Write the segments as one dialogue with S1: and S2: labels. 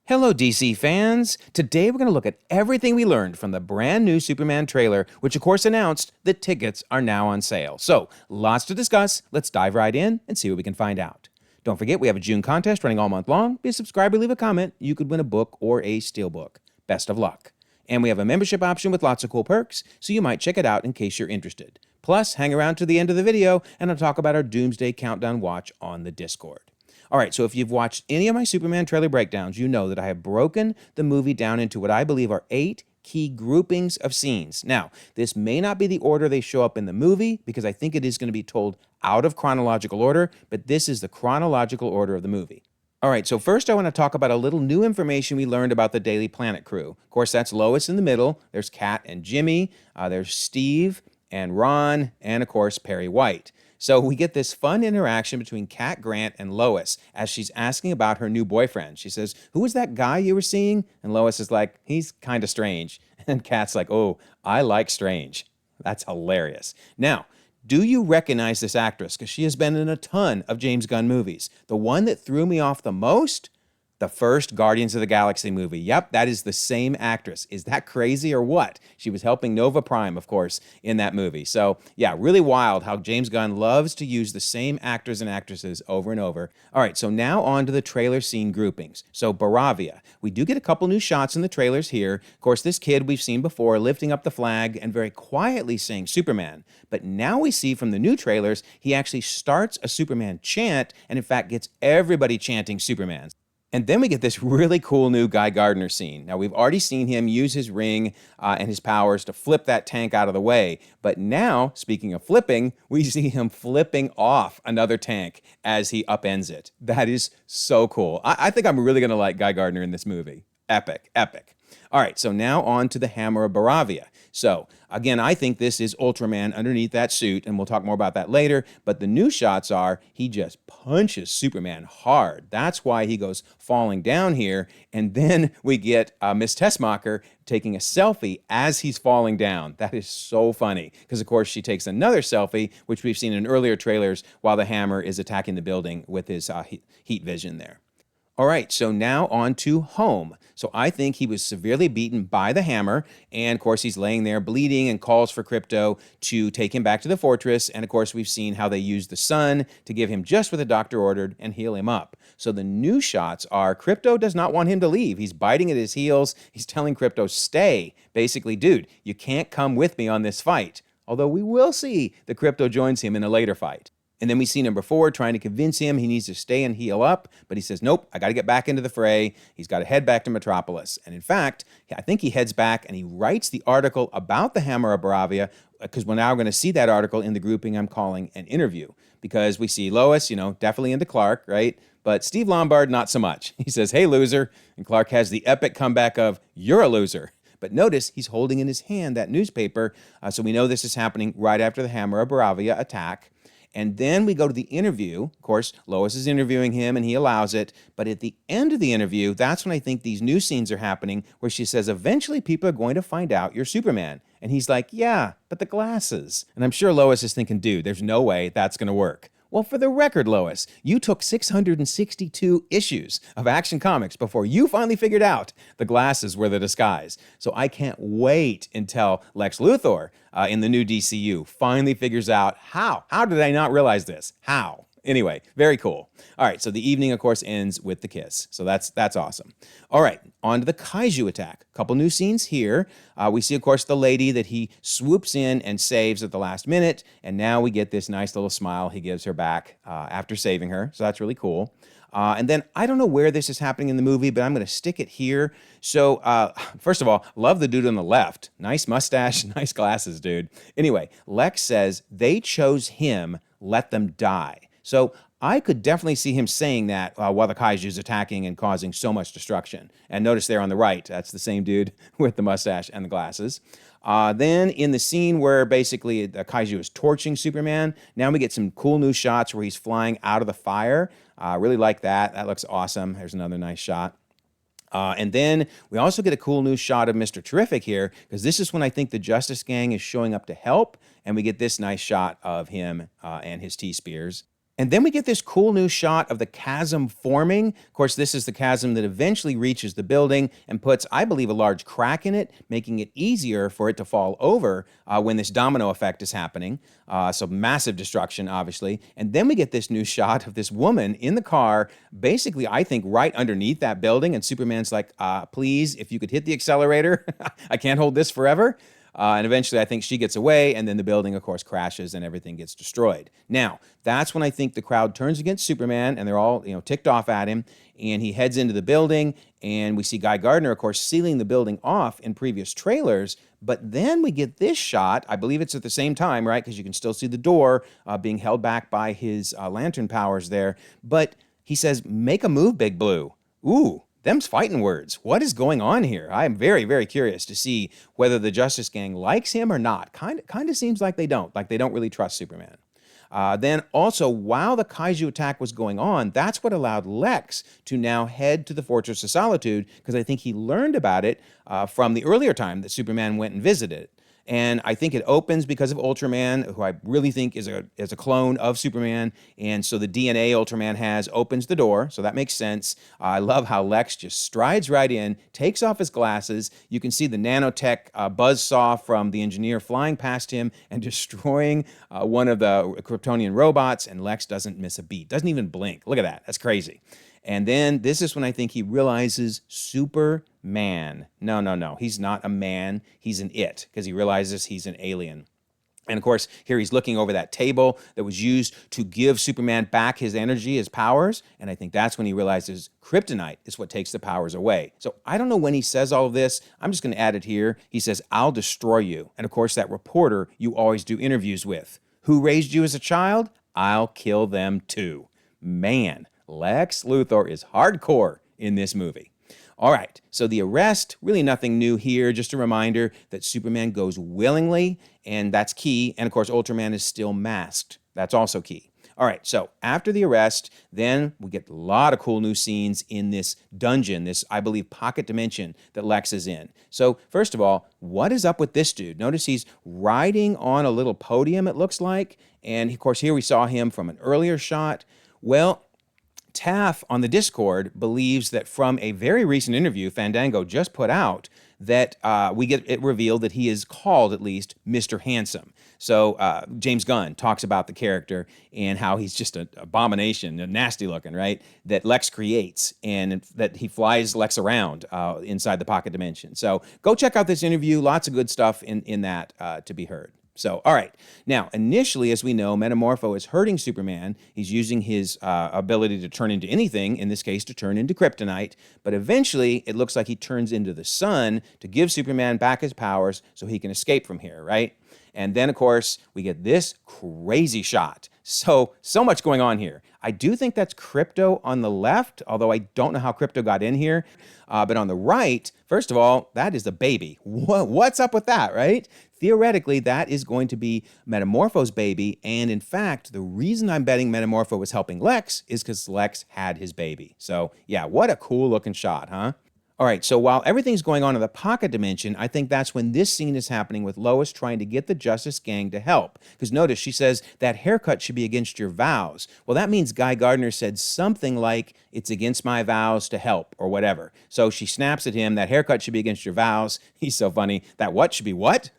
S1: Hello, DC fans! Today we're going to look at everything we learned from the brand new Superman trailer, which of course announced that tickets are now on sale. So, lots to discuss. Let's dive right in and see what we can find out. Don't forget, we have a June contest running all month long. Be a subscriber, leave a comment. You could win a book or a steelbook. Best of luck. And we have a membership option with lots of cool perks, so you might check it out in case you're interested. Plus, hang around to the end of the video, and I'll talk about our Doomsday Countdown watch on the Discord. All right, so if you've watched any of my Superman trailer breakdowns, you know that I have broken the movie down into what I believe are 8 key groupings of scenes. Now, this may not be the order they show up in the movie, because I think it is going to be told out of chronological order, but this is the chronological order of the movie. All right, so first I want to talk about a little new information we learned about the Daily Planet crew. Of course, that's Lois in the middle. There's Kat and Jimmy. There's Steve and Ron, and of course, Perry White. So we get this fun interaction between Kat Grant and Lois as she's asking about her new boyfriend. She says, "Who was that guy you were seeing?" And Lois is like, "He's kind of strange." And Kat's like, "Oh, I like strange." That's hilarious. Now, do you recognize this actress? Because she has been in a ton of James Gunn movies. The one that threw me off the most? The first Guardians of the Galaxy movie. Yep, that is the same actress. Is that crazy or what? She was helping Nova Prime, of course, in that movie. So, yeah, really wild how James Gunn loves to use the same actors and actresses over and over. All right, so now on to the trailer scene groupings. So, Boravia. We do get a couple new shots in the trailers here. Of course, this kid we've seen before lifting up the flag and very quietly saying Superman. But now we see from the new trailers, he actually starts a Superman chant and in fact gets everybody chanting Superman. And then we get this really cool new Guy Gardner scene. Now, we've already seen him use his ring and his powers to flip that tank out of the way. But now, speaking of flipping, we see him flipping off another tank as he upends it. That is so cool. I think I'm really going to like Guy Gardner in this movie. Epic, epic. All right, so now on to the Hammer of Boravia. So, again, I think this is Ultraman underneath that suit, and we'll talk more about that later, but the new shots are he just punches Superman hard. That's why he goes falling down here, and then we get Miss Tessmacher taking a selfie as he's falling down. That is so funny, because, of course, she takes another selfie, which we've seen in earlier trailers, while the Hammer is attacking the building with his heat vision there. All right, so now on to home. So I think he was severely beaten by the Hammer, and of course he's laying there bleeding and calls for Krypto to take him back to the fortress, and of course we've seen how they use the sun to give him just what the doctor ordered and heal him up. So the new shots are Krypto does not want him to leave. He's biting at his heels. He's telling Krypto, "Stay." Basically, dude, you can't come with me on this fight. Although we will see that Krypto joins him in a later fight. And then we see number 4 trying to convince him he needs to stay and heal up, but he says, nope, I got to get back into the fray. He's got to head back to Metropolis. And in fact, I think he heads back and he writes the article about the Hammer of Boravia, because we're now going to see that article in the grouping I'm calling an interview, because we see Lois, definitely into Clark, right? But Steve Lombard, not so much. He says, "Hey, loser." And Clark has the epic comeback of, "You're a loser." But notice he's holding in his hand that newspaper, so we know this is happening right after the Hammer of Boravia attack. And then we go to the interview. Of course, Lois is interviewing him and he allows it. But at the end of the interview, that's when I think these new scenes are happening, where she says, eventually people are going to find out you're Superman. And he's like, yeah, but the glasses. And I'm sure Lois is thinking, dude, there's no way that's going to work. Well, for the record, Lois, you took 662 issues of Action Comics before you finally figured out the glasses were the disguise. So I can't wait until Lex Luthor in the new DCU finally figures out how. How did I not realize this? How? Anyway, very cool. All right, so the evening, of course, ends with the kiss. So that's awesome. All right, on to the Kaiju attack. A couple new scenes here. We see, of course, the lady that he swoops in and saves at the last minute. And now we get this nice little smile he gives her back after saving her. So that's really cool. And then I don't know where this is happening in the movie, but I'm going to stick it here. So first of all, love the dude on the left. Nice mustache, nice glasses, dude. Anyway, Lex says they chose him, let them die. So I could definitely see him saying that while the Kaiju's attacking and causing so much destruction. And notice there on the right, that's the same dude with the mustache and the glasses. Then in the scene where basically the Kaiju is torching Superman, now we get some cool new shots where he's flying out of the fire. Really like that. That looks awesome. There's another nice shot. And then we also get a cool new shot of Mr. Terrific here, because this is when I think the Justice Gang is showing up to help, and we get this nice shot of him and his T-Spears. And then we get this cool new shot of the chasm forming. Of course, this is the chasm that eventually reaches the building and puts, I believe, a large crack in it, making it easier for it to fall over when this domino effect is happening. So massive destruction, obviously. And then we get this new shot of this woman in the car, basically, I think, right underneath that building. And Superman's like, please, if you could hit the accelerator, I can't hold this forever. And eventually, I think she gets away, and then the building, of course, crashes and everything gets destroyed. Now, that's when I think the crowd turns against Superman, and they're all, ticked off at him, and he heads into the building, and we see Guy Gardner, of course, sealing the building off in previous trailers. But then we get this shot. I believe it's at the same time, right? Because you can still see the door being held back by his lantern powers there. But he says, "Make a move, Big Blue." Ooh. Them's fighting words. What is going on here? I am very, very curious to see whether the Justice Gang likes him or not. Kind of seems like they don't really trust Superman. Then also, while the Kaiju attack was going on, that's what allowed Lex to now head to the Fortress of Solitude, because I think he learned about it from the earlier time that Superman went and visited it. And I think it opens because of Ultraman, who I really think is a clone of Superman. And so the DNA Ultraman has opens the door, so that makes sense. I love how Lex just strides right in, takes off his glasses. You can see the nanotech buzzsaw from the engineer flying past him and destroying one of the Kryptonian robots, and Lex doesn't miss a beat, doesn't even blink. Look at that, that's crazy. And then this is when I think he realizes Superman. No, he's not a man, he's an it, because he realizes he's an alien. And of course, here he's looking over that table that was used to give Superman back his energy, his powers, and I think that's when he realizes kryptonite is what takes the powers away. So I don't know when he says all of this. I'm just going to add it here. He says, "I'll destroy you." And of course, that reporter you always do interviews with. Who raised you as a child? I'll kill them too. Man, Lex Luthor is hardcore in this movie. All right, so the arrest, really nothing new here. Just a reminder that Superman goes willingly, and that's key. And of course, Ultraman is still masked. That's also key. All right, so after the arrest, then we get a lot of cool new scenes in this dungeon, this, I believe, pocket dimension that Lex is in. So first of all, what is up with this dude? Notice he's riding on a little podium, it looks like. And of course, here we saw him from an earlier shot. Well, Taff on the Discord believes that from a very recent interview Fandango just put out, that we get it revealed that he is called, at least, Mr. Handsome. So James Gunn talks about the character and how he's just an abomination, nasty looking, right? That Lex creates, and that he flies Lex around inside the pocket dimension. So go check out this interview. Lots of good stuff in that to be heard. So, all right. Now, initially, as we know, Metamorpho is hurting Superman. He's using his ability to turn into anything, in this case, to turn into kryptonite. But eventually, it looks like he turns into the sun to give Superman back his powers so he can escape from here, right? And then, of course, we get this crazy shot. So much going on here. I do think that's Krypto on the left, although I don't know how Krypto got in here. But on the right, first of all, that is the baby. What's up with that, right? Theoretically, that is going to be Metamorpho's baby. And in fact, the reason I'm betting Metamorpho was helping Lex is because Lex had his baby. So yeah, what a cool looking shot, huh? All right, so while everything's going on in the pocket dimension, I think that's when this scene is happening with Lois trying to get the Justice Gang to help. Because notice, she says, that haircut should be against your vows. Well, that means Guy Gardner said something like, it's against my vows to help, or whatever. So she snaps at him, that haircut should be against your vows. He's so funny. That what should be what?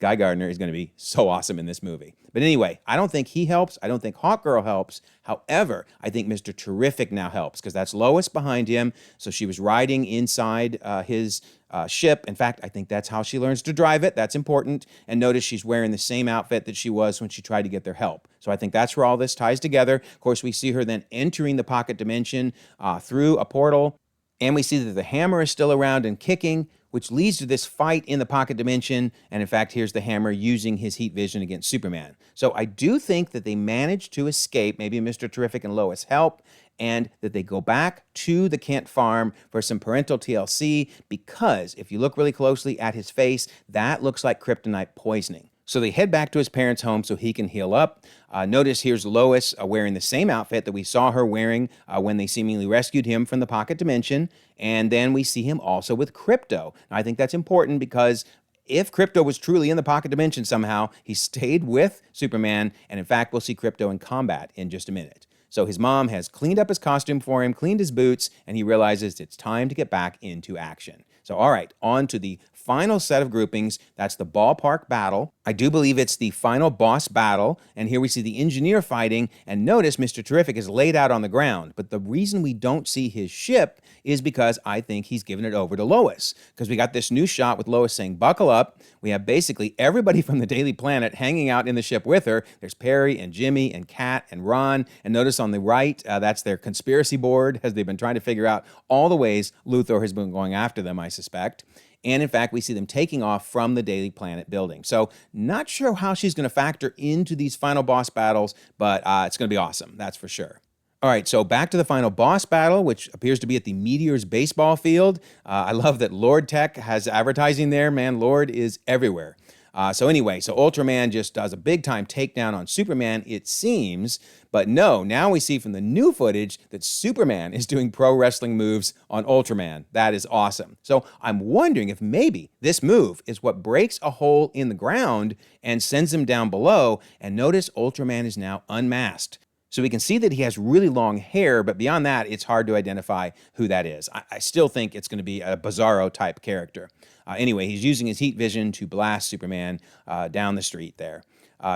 S1: Guy Gardner is going to be so awesome in this movie. But anyway, I don't think he helps. I don't think Hawkgirl helps. However, I think Mr. Terrific now helps, because that's Lois behind him. So she was riding inside his ship. In fact, I think that's how she learns to drive it. That's important. And notice she's wearing the same outfit that she was when she tried to get their help. So I think that's where all this ties together. Of course, we see her then entering the pocket dimension through a portal. And we see that the hammer is still around and kicking, which leads to this fight in the pocket dimension. And in fact, here's the hammer using his heat vision against Superman. So I do think that they managed to escape. Maybe Mr. Terrific and Lois help, and that they go back to the Kent farm for some parental TLC, because if you look really closely at his face, that looks like kryptonite poisoning. So they head back to his parents' home so he can heal up. Notice here's Lois wearing the same outfit that we saw her wearing when they seemingly rescued him from the pocket dimension. And then we see him also with Krypto. Now, I think that's important because if Krypto was truly in the pocket dimension somehow, he stayed with Superman, and in fact, we'll see Krypto in combat in just a minute. So his mom has cleaned up his costume for him, cleaned his boots, and he realizes it's time to get back into action. So, all right, on to the final set of groupings. That's the Ballpark battle. I do believe it's the final boss battle, and here we see the engineer fighting, and notice Mr. Terrific is laid out on the ground. But the reason we don't see his ship is because I think he's given it over to Lois, because we got this new shot with Lois saying, buckle up. We have basically everybody from the Daily Planet hanging out in the ship with her. There's Perry and Jimmy and Kat and Ron, and notice on the right, that's their conspiracy board, as they've been trying to figure out all the ways Luthor has been going after them, I suspect. And in fact, we see them taking off from the Daily Planet building. So not sure how she's going to factor into these final boss battles, but it's going to be awesome, that's for sure. All right, so back to the final boss battle, which appears to be at the Meteors baseball field. I love that Lord Tech has advertising there. Man, Lord is everywhere. So Ultraman just does a big-time takedown on Superman, it seems. But no, now we see from the new footage that Superman is doing pro wrestling moves on Ultraman. That is awesome. So I'm wondering if maybe this move is what breaks a hole in the ground and sends him down below. And notice Ultraman is now unmasked. So we can see that he has really long hair, but beyond that, it's hard to identify who that is. I still think it's going to be a Bizarro-type character. Anyway, he's using his heat vision to blast Superman down the street there.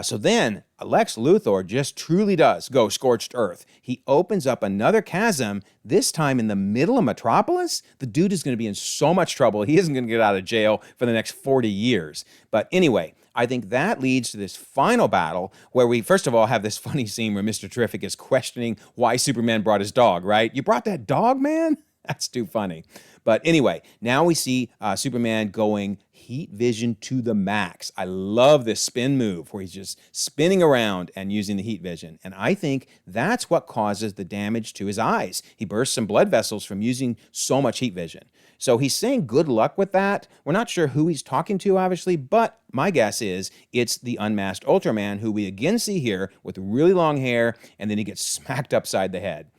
S1: So then, Lex Luthor just truly does go scorched earth. He opens up another chasm, this time in the middle of Metropolis. The dude is going to be in so much trouble, he isn't going to get out of jail for the next 40 years. But anyway, I think that leads to this final battle where we, first of all, have this funny scene where Mr. Terrific is questioning why Superman brought his dog, right? You brought that dog, man? That's too funny. But anyway, now we see Superman going heat vision to the max. I love this spin move where he's just spinning around and using the heat vision. And I think that's what causes the damage to his eyes. He bursts some blood vessels from using so much heat vision. So he's saying good luck with that. We're not sure who he's talking to, obviously, but my guess is it's the unmasked Ultraman, who we again see here with really long hair, and then he gets smacked upside the head.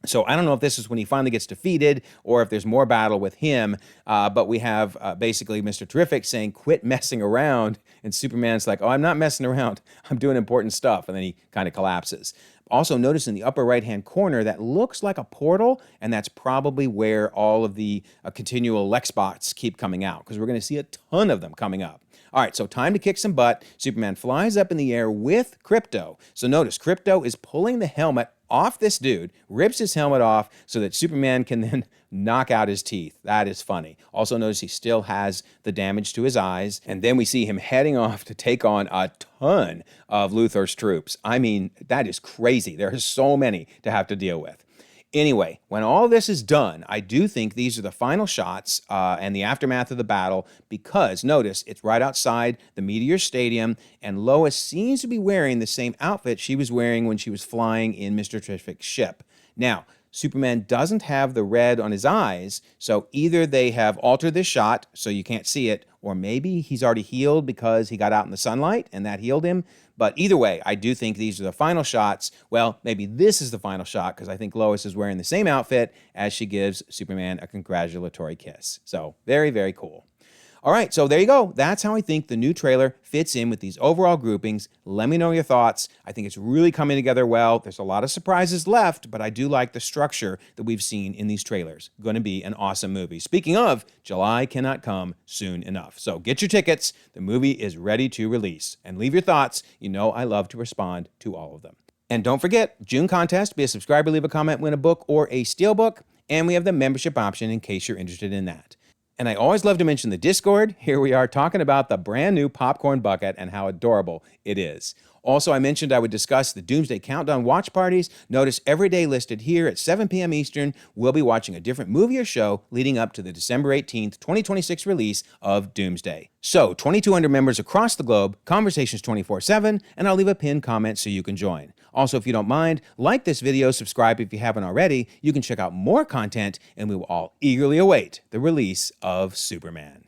S1: So I don't know if this is when he finally gets defeated or if there's more battle with him, but we have basically Mr. Terrific saying, quit messing around, and Superman's like, oh, I'm not messing around, I'm doing important stuff, and then he kind of collapses. Also, notice in the upper right-hand corner, that looks like a portal, and that's probably where all of the continual Lex bots keep coming out, because we're going to see a ton of them coming up. All right, so time to kick some butt. Superman flies up in the air with Krypto. So notice, Krypto is pulling the helmet off this dude, rips his helmet off so that Superman can then knock out his teeth. That is funny. Also notice he still has the damage to his eyes. And then we see him heading off to take on a ton of Luthor's troops. I mean, that is crazy. There are so many to have to deal with. Anyway, when all this is done, I do think these are the final shots and the aftermath of the battle, because notice it's right outside the Meteor Stadium, and Lois seems to be wearing the same outfit she was wearing when she was flying in Mr. Terrific's ship. Now, Superman doesn't have the red on his eyes, so either they have altered this shot so you can't see it, or maybe he's already healed because he got out in the sunlight and that healed him. But either way, I do think these are the final shots. Well, maybe this is the final shot because I think Lois is wearing the same outfit as she gives Superman a congratulatory kiss. So very, very cool. All right, so there you go. That's how I think the new trailer fits in with these overall groupings. Let me know your thoughts. I think it's really coming together well. There's a lot of surprises left, but I do like the structure that we've seen in these trailers. Going to be an awesome movie. Speaking of, July cannot come soon enough. So get your tickets. The movie is ready to release. And leave your thoughts. You know I love to respond to all of them. And don't forget, June contest, be a subscriber, leave a comment, win a book or a steelbook. And we have the membership option in case you're interested in that. And I always love to mention the Discord. Here we are talking about the brand new popcorn bucket and how adorable it is. Also, I mentioned I would discuss the Doomsday Countdown watch parties. Notice every day listed here at 7 p.m. Eastern, we'll be watching a different movie or show leading up to the December 18th, 2026 release of Doomsday. So, 2,200 members across the globe, conversations 24/7, and I'll leave a pinned comment so you can join. Also, if you don't mind, like this video, subscribe if you haven't already. You can check out more content, and we will all eagerly await the release of Superman.